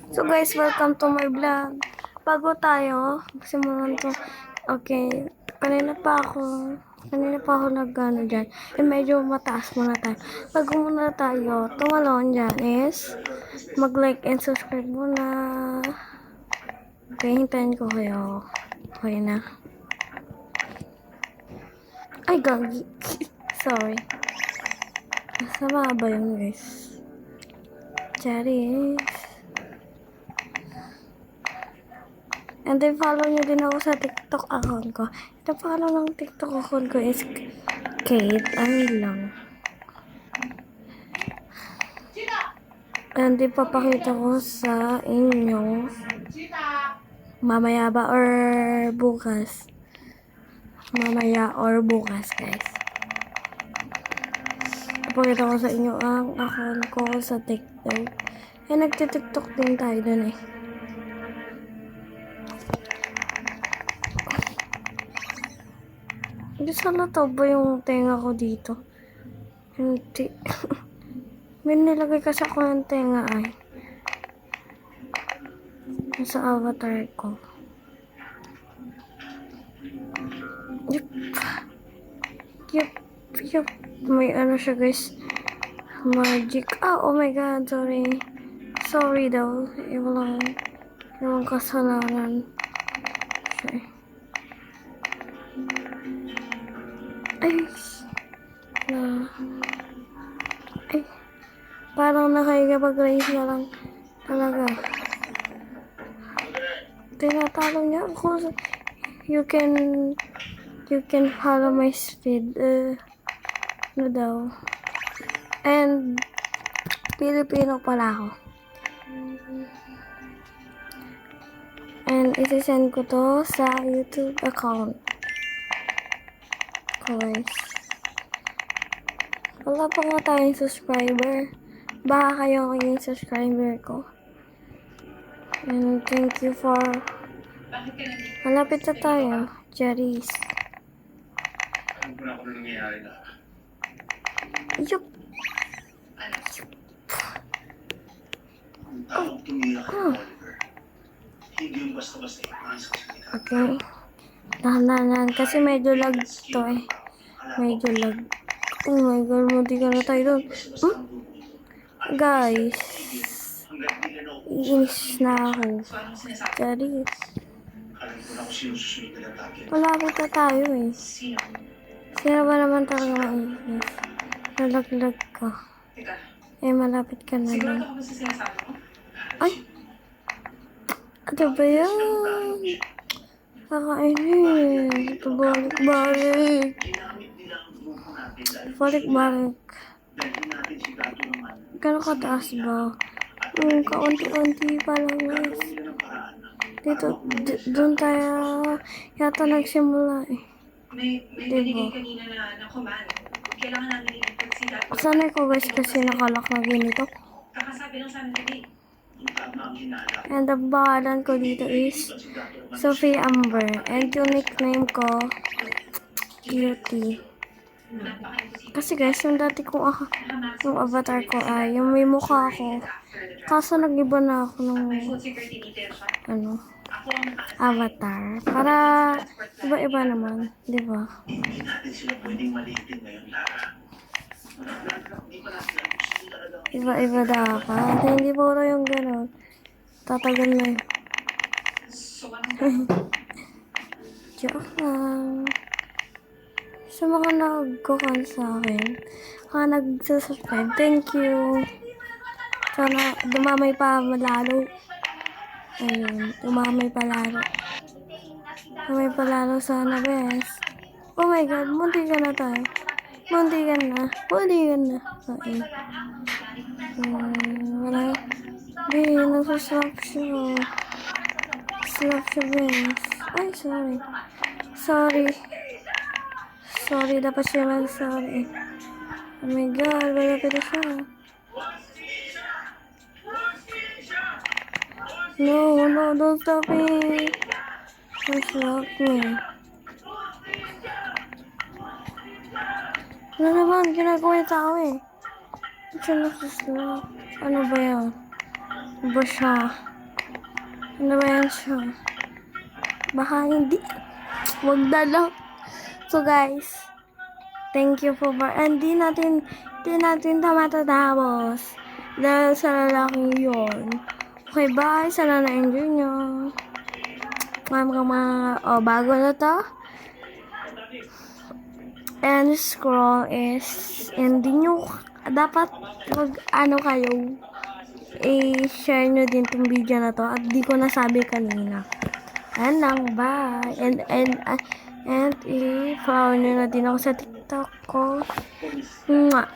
So guys, welcome to my vlog. Bago tayo, simulan to. Okay, kanina pa ako nag-ano dyan. Medyo mataas muna tayo. Bago muna tayo, tumalon dyan is mag-like and subscribe muna. Okay, hintayin ko kayo. Okay na. Ay, gagi. Sorry. Sama ba yun guys? Charis. And then, follow nyo din ako sa TikTok account ko. Ito follow ng TikTok account ko is Kate. Ano lang. And then, papakita ko sa inyo mamaya ba or bukas. Mamaya or bukas, guys. Papakita ko sa inyo ang account ko sa TikTok. Eh, nagtitiktok din tayo dun eh. Hindi sana ba yung tenga ko dito? Hindi. May nilagay kasi ako ng tenga ay. Sa avatar ko. Yup. Yup. Yup. May ano siya guys. Magic. Oh my god. Sorry. Sorry daw. Iwang kasalanan. Siya. Ay. Ay. Parang nakikipag-race na lang talaga. Tinatalo niya ako. You can follow my speed. Ano daw. And Pilipino pala ako. And isi-send ko to sa YouTube account. Guys. Wala pa nga tayong subscriber. Baka kayo maging subscriber ko. And thank you for... Malapit na tayo. Charis. Yup. Oh. Okay. Dahan-dahan. Kasi medyo lag to eh. Medyo lag. Oh my god, munti ka na tayo doon. Guys. Iinis na ako. Charis. Malapit na tayo eh. Sino ba naman talaga maiinis? Nalaglag ka. Eh, malapit ka na lang. Ay! Ano ba yan? Kakainis. Balik-balik. Balik-balik. Gano'n kataas ba? Kaunti-unti pa lang guys. Dito, doon tayo yata nagsimula eh. Diba? Sanay ko guys kasi nakalak na ganito. And ang pangalan ko dito is Sophie Amber. And yung nickname ko, Beauty. Kasi guys, yung dati kong yung avatar ko ay yung may mukha ko. Kaso nag-iba na ako ng avatar. Para iba-iba naman, di ba? Iba-iba dapat. Hindi puro yung gano'n. Tatagal na yun. Joke lang. Sa mga nag-comment sa akin, nag-subscribe, thank you. Sana dumamay pa lalo. Ayun, dumamay pa lalo. Dumamay pa lalo sana, best. Oh my god, munti ka na tayo. Munti ka na. Okay. Wala. Di, nasa-slap siya. Slap siya, best. Ay, sorry. Sorry, dapat siya mag-sorry. Oh my god, malapit na siya. No, don't stop me. Don't stop me. Ano naman, ginagawa yung tao eh. Ano ba yan? Ano ba siya? Ano ba yan siya? Baka hindi. Wag na lang. So guys, thank you for hindi natin ito matatapos. Dahil sa lalaking yun. Okay, bye. Sana na-enjoy nyo. Bago na to. And scroll is, hindi nyo, dapat kayo, i-share nyo din tong video na to. At di ko nasabi kanina. Ayan lang, bye. And i-follow nyo na din ako sa TikTok ko. Mwah.